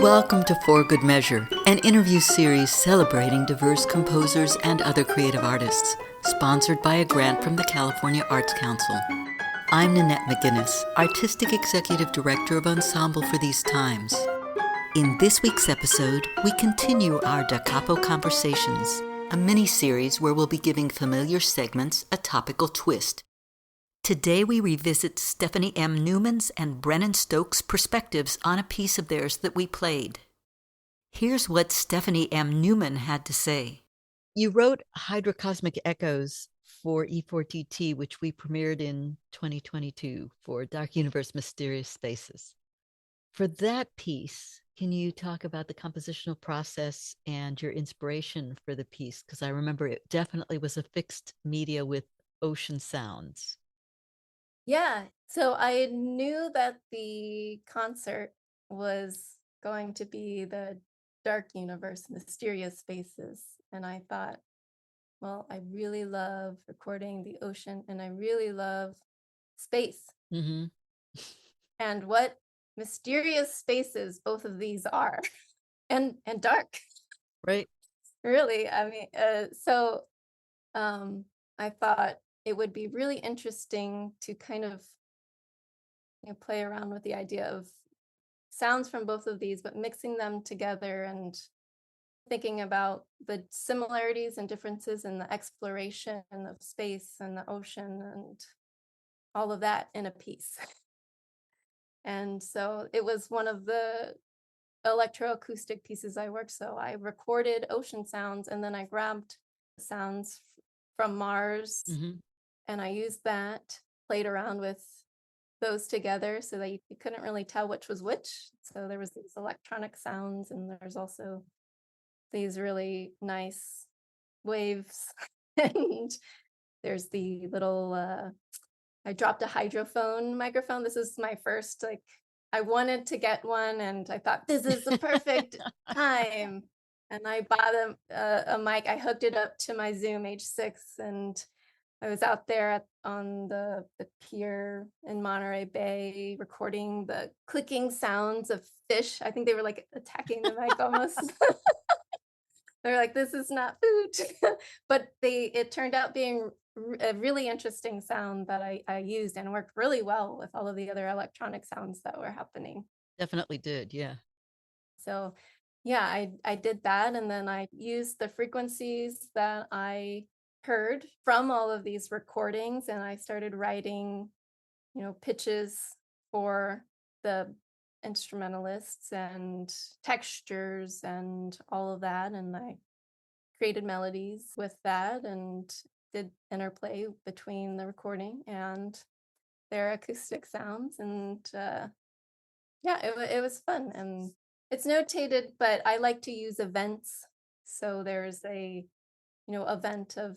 Welcome to For Good Measure, an interview series celebrating diverse composers and other creative artists, sponsored by a grant from the California Arts Council. I'm Nanette McGuinness, Artistic Executive Director of Ensemble for these times. In this week's episode, we continue our Da Capo Conversations, a mini-series where we'll be giving familiar segments a topical twist. Today we revisit Stephanie M. Neumann's and Brennan Stokes' perspectives on a piece of theirs that we played. Here's what Stephanie M. Neumann had to say. You wrote Hydrocosmic Echoes for E4TT, which we premiered in 2022 for Dark Universe Mysterious Spaces. For that piece, can you talk about the compositional process and your inspiration for the piece? Because I remember it definitely was a fixed media with ocean sounds. Yeah, so I knew that the concert was going to be the Dark Universe, Mysterious Spaces. And I thought, well, I really love recording the ocean and I really love space. Mm-hmm. And what mysterious spaces both of these are and dark. Right. Really, I mean, so I thought it would be really interesting to kind of play around with the idea of sounds from both of these, but mixing them together and thinking about the similarities and differences in the exploration of space and the ocean and all of that in a piece. And so it was one of the electroacoustic pieces I worked. So I recorded ocean sounds and then I grabbed sounds from Mars and I used that, played around with those together so that you couldn't really tell which was which. So there was these electronic sounds and there's also these really nice waves. And there's the little, I dropped a hydrophone microphone. This is my first, I wanted to get one and I thought this is the perfect time. And I bought a mic. I hooked it up to my Zoom H6 and I was out there on the pier in Monterey Bay recording the clicking sounds of fish. I think they were like attacking the mic almost. They're like, this is not food. But it turned out being a really interesting sound that I used and worked really well with all of the other electronic sounds that were happening. Definitely did, yeah. So yeah, I did that. And then I used the frequencies that I heard from all of these recordings and I started writing, pitches for the instrumentalists and textures and all of that. And I created melodies with that and did interplay between the recording and their acoustic sounds. And yeah, it was fun. And it's notated, but I like to use events. So there's a event of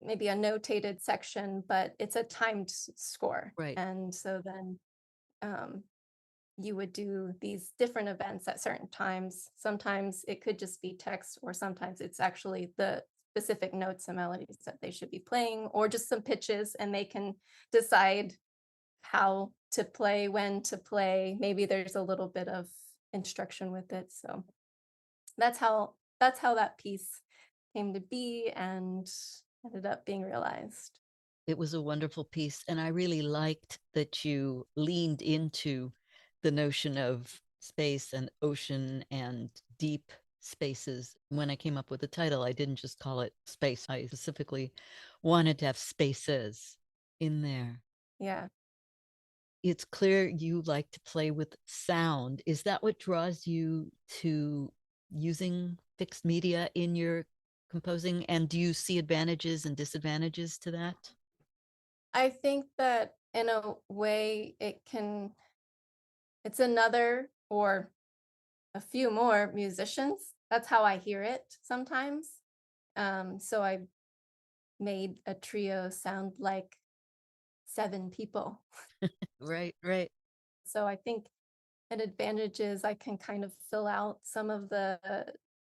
maybe a notated section, but it's a timed score. Right. And so then you would do these different events at certain times. Sometimes it could just be text, or sometimes it's actually the specific notes and melodies that they should be playing, or just some pitches, and they can decide how to play, when to play. Maybe there's a little bit of instruction with it. So that's how that piece came to be and ended up being realized. It was a wonderful piece. And I really liked that you leaned into the notion of space and ocean and deep spaces. When I came up with the title, I didn't just call it space. I specifically wanted to have spaces in there. Yeah. It's clear you like to play with sound. Is that what draws you to using fixed media in your composing? And do you see advantages and disadvantages to that? I think that in a way it's another or a few more musicians. That's how I hear it sometimes. So I made a trio sound like 7 people. Right, right. So I think an advantage is I can kind of fill out some of the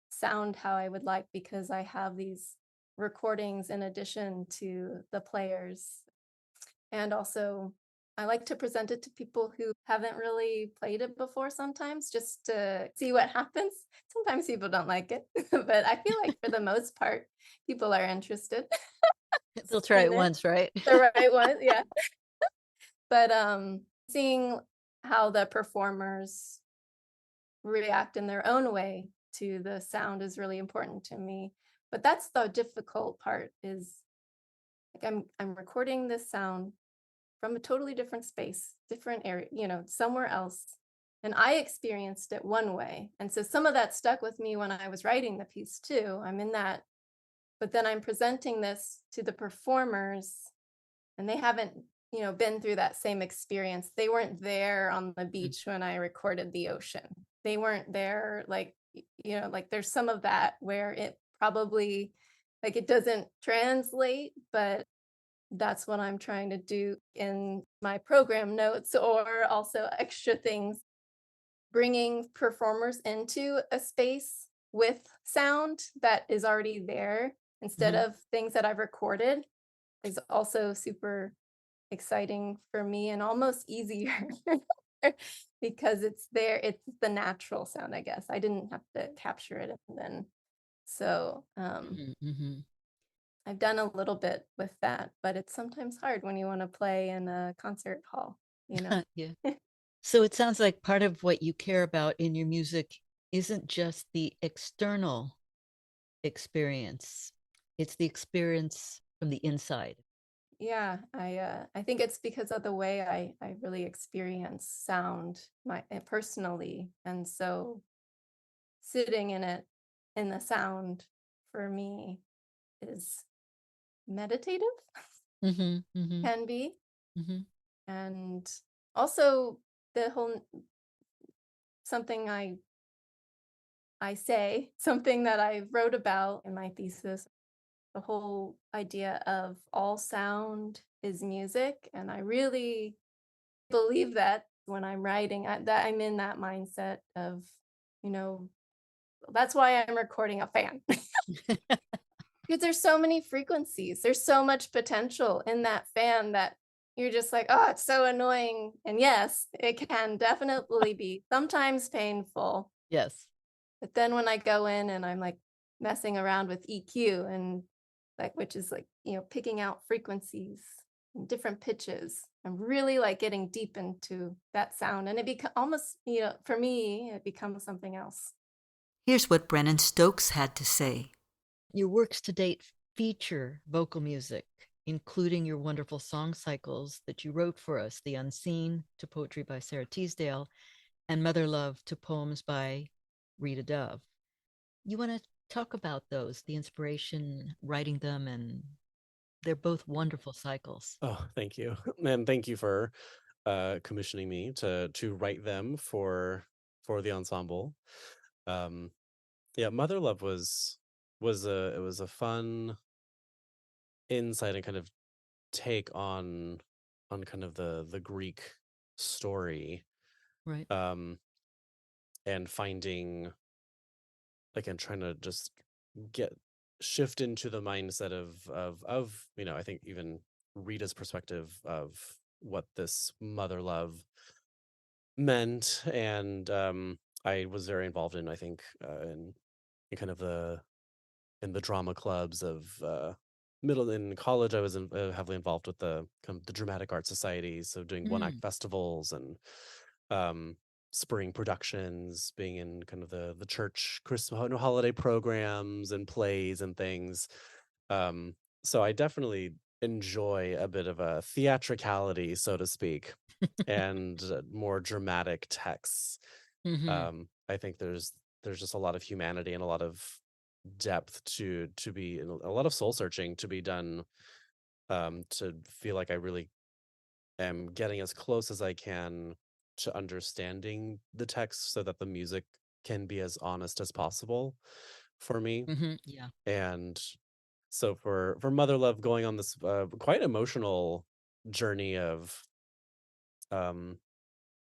sound how I would like because I have these recordings in addition to the players. And also I like to present it to people who haven't really played it before sometimes, just to see what happens. Sometimes people don't like it, but I feel like for the most part, people are interested They'll try in it it. once, right? The right one, yeah. But seeing how the performers react in their own way to the sound is really important to me. But that's the difficult part, is like I'm recording this sound from a totally different space, different area, somewhere else. And I experienced it one way. And so some of that stuck with me when I was writing the piece too. I'm in that, but then I'm presenting this to the performers, and they haven't, been through that same experience. They weren't there on the beach when I recorded the ocean. They weren't there, like, like there's some of that where it probably, like, it doesn't translate, but that's what I'm trying to do in my program notes, or also extra things, bringing performers into a space with sound that is already there instead Mhm. of things that I've recorded, is also super exciting for me and almost easier because it's there. It's the natural sound, I guess. I didn't have to capture it. And then, so Mhm, mhm. I've done a little bit with that, but it's sometimes hard when you want to play in a concert hall, you know? Yeah. So it sounds like part of what you care about in your music isn't just the external experience, it's the experience from the inside. Yeah, I think it's because of the way I really experience sound personally. And so sitting in it, in the sound, for me is meditative, Mhm, mhm, can be. mhm. And also the whole, something I say, something that I wrote about in my thesis, the whole idea of all sound is music. And I really believe that when I'm writing, that I'm in that mindset of, you know, that's why I'm recording a fan. Because there's so many frequencies, there's so much potential in that fan that you're just like, oh, it's so annoying. And yes, it can definitely be sometimes painful. Yes. But then when I go in and I'm like messing around with EQ, and like, which is like, picking out frequencies and different pitches, I'm really like getting deep into that sound. And it becomes almost, for me, it becomes something else. Here's what Brennan Stokes had to say. Your works to date feature vocal music, including your wonderful song cycles that you wrote for us, The Unseen to poetry by Sarah Teasdale and Mother Love to poems by Rita Dove. You want to talk about those, the inspiration, writing them, and they're both wonderful cycles. Oh, thank you. And thank you for commissioning me to write them for the ensemble. Um yeah, Mother Love was a fun insight and kind of take on kind of the Greek story. Right. Um and finding, again, trying to just get shift into the mindset of I think even Rita's perspective of what this mother love meant. And I was very involved in, I think, in kind of in the drama clubs of middle in college. I was heavily involved with the kind of the dramatic art societies, so doing one act Mm. festivals and um spring productions, being in kind of the church Christmas holiday programs and plays and things. um so I definitely enjoy a bit of a theatricality, so to speak, and more dramatic texts. Hmm. I think there's just a lot of humanity and a lot of depth to be, and a lot of soul searching to be done, to feel like I really am getting as close as I can to understanding the text so that the music can be as honest as possible for me. Hmm. Yeah. And so for Mother Love, going on this quite emotional journey of um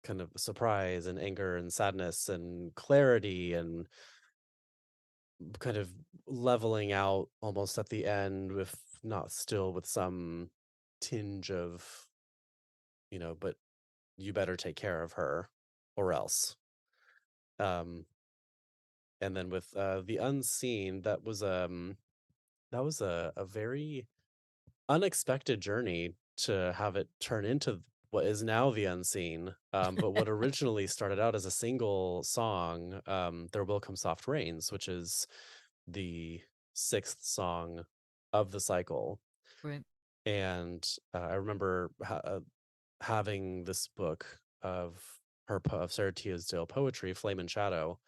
kind of surprise and anger and sadness and clarity and kind of leveling out almost at the end, with not still with some tinge of but you better take care of her or else. Um, and then with the unseen, that was a very unexpected journey to have it turn into what is now the unseen. But what originally started out as a single song, There Will Come Soft Rains, which is the sixth song of the cycle. Right. And I remember having this book of of Sarah Teasdale poetry, Flame and Shadow.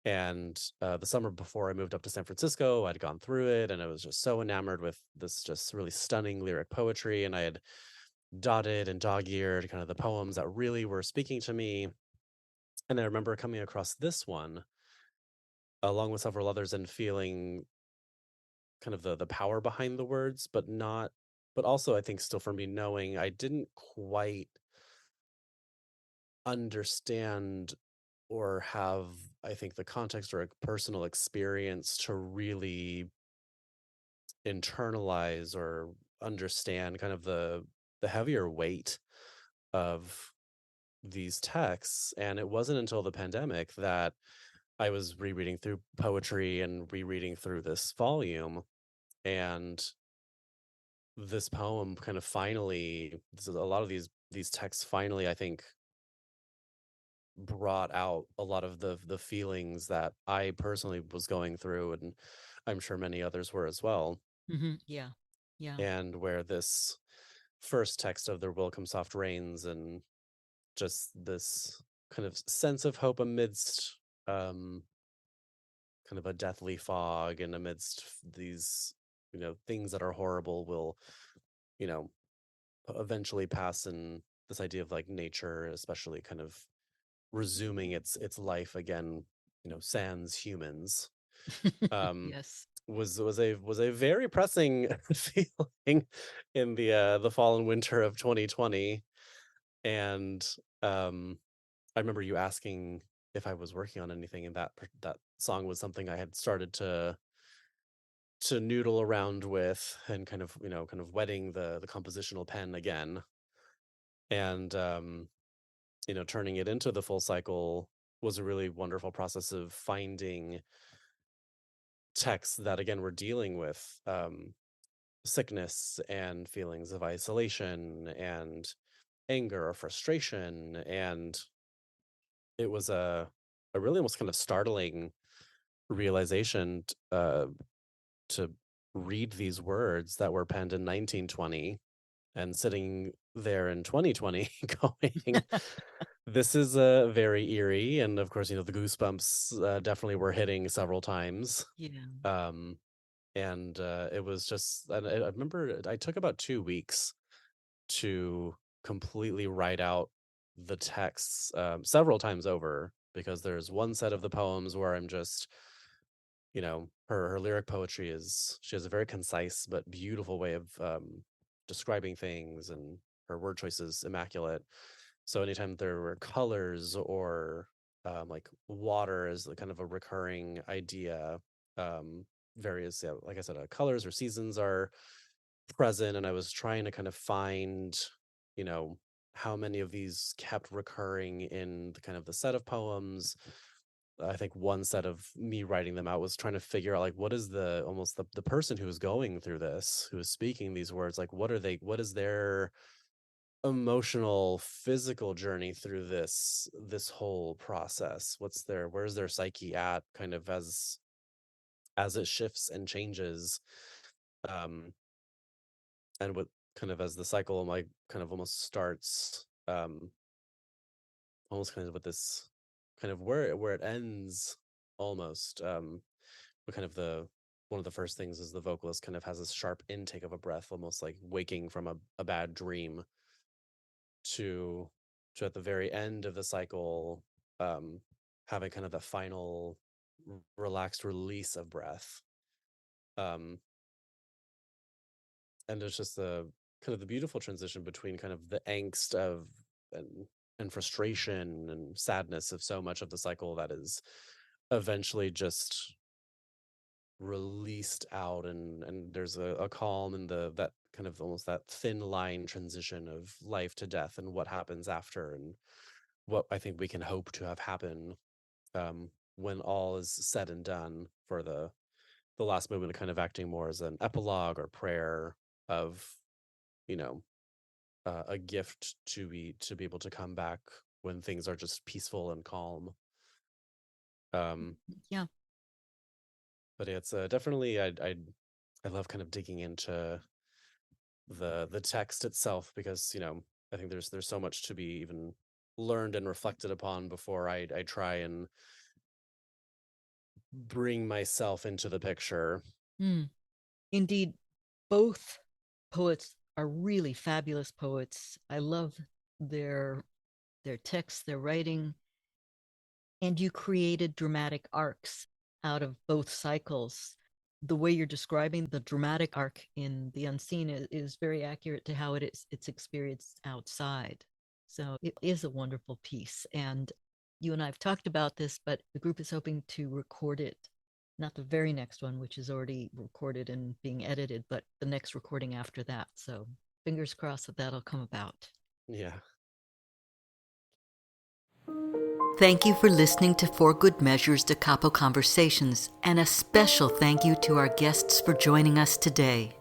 And the summer before I moved up to San Francisco, I'd gone through it and I was just so enamored with this just really stunning lyric poetry. And I had dotted and dog-eared kind of the poems that really were speaking to me. And I remember coming across this one along with several others and feeling kind of the power behind the words, but also I think still for me knowing I didn't quite understand or have, I think, the context or a personal experience to really internalize or understand kind of the heavier weight of these texts. And it wasn't until the pandemic that I was rereading through poetry and rereading through this volume, and this poem kind of finally, a lot of these texts finally, I think, brought out a lot of the feelings that I personally was going through, and I'm sure many others were as well. Yeah. Yeah. And where this first text of There Will Come Soft Rains, and just this kind of sense of hope amidst um kind of a deathly fog and amidst these things that are horrible will you know eventually pass, and this idea of like nature especially kind of resuming its life again, sans humans, um Yes. was a very pressing feeling in the fall and winter of 2020. And I remember you asking if I was working on anything, and that song was something I had started to noodle around with, and kind of kind of wetting the compositional pen again. And turning it into the full cycle was a really wonderful process of finding texts that again were dealing with sickness and feelings of isolation and anger or frustration. And it was a really almost kind of startling realization to read these words that were penned in 1920 and sitting there in 2020 going, this is very eerie. And of course, the goosebumps definitely were hitting several times. Yeah. Um, and it was just, and I remember I took about 2 weeks to completely write out the texts several times over, because there's one set of the poems where I'm just, her lyric poetry she has a very concise but beautiful way of describing things, and her word choice is immaculate. So anytime there were colors or like water is kind of a recurring idea, various, yeah, like I said, colors or seasons are present, and I was trying to kind of find, you know, how many of these kept recurring in the kind of the set of poems. I think one set of me writing them out was trying to figure out like what is the almost the person who is going through this, who is speaking these words, like what is their emotional, physical journey through this whole process? Where's their psyche at kind of as it shifts and changes? Um and what kind of as the cycle like kind of almost starts, almost kind of with this kind of where it ends almost, but kind of the one of the first things is the vocalist kind of has this sharp intake of a breath, almost like waking from a bad dream, to at the very end of the cycle, um having kind of the final relaxed release of breath. um and it's just the kind of the beautiful transition between kind of the angst of and and frustration and sadness of so much of the cycle that is eventually just released out, and there's a calm and the that kind of almost that thin line transition of life to death and what happens after, and what I think we can hope to have happen when all is said and done, for the last movement kind of acting more as an epilogue or prayer of, you know, a gift to be able to come back when things are just peaceful and calm. Yeah. But it's definitely I love kind of digging into the text itself, because, you know, I think there's so much to be even learned and reflected upon before I try and bring myself into the picture. Indeed, both poets are really fabulous poets. I love their texts, their writing, and you created dramatic arcs out of both cycles. The way you're describing the dramatic arc in The Unseen is very accurate to how it's experienced outside. So it is a wonderful piece. And you and I have talked about this, but the group is hoping to record it, not the very next one, which is already recorded and being edited, but the next recording after that. So fingers crossed that that'll come about. Yeah. Thank you for listening to For Good Measures Da Capo Conversations, and a special thank you to our guests for joining us today.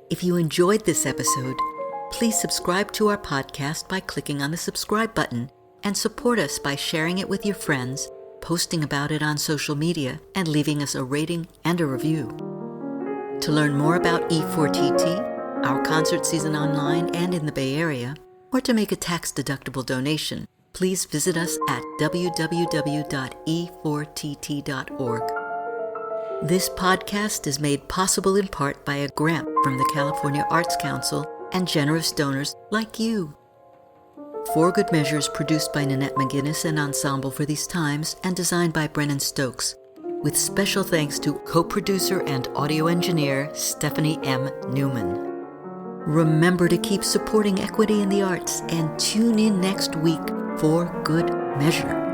If you enjoyed this episode, please subscribe to our podcast by clicking on the subscribe button, and support us by sharing it with your friends, posting about it on social media, and leaving us a rating and a review. To learn more about E4TT, our concert season online and in the Bay Area, or to make a tax-deductible donation, please visit us at www.e4tt.org. This podcast is made possible in part by a grant from the California Arts Council and generous donors like you. For Good Measures produced by Nanette McGuinness and Ensemble for These Times, and designed by Brennan Stokes, with special thanks to co-producer and audio engineer Stephanie M. Neumann. Remember to keep supporting equity in the arts, and tune in next week for Good Measure.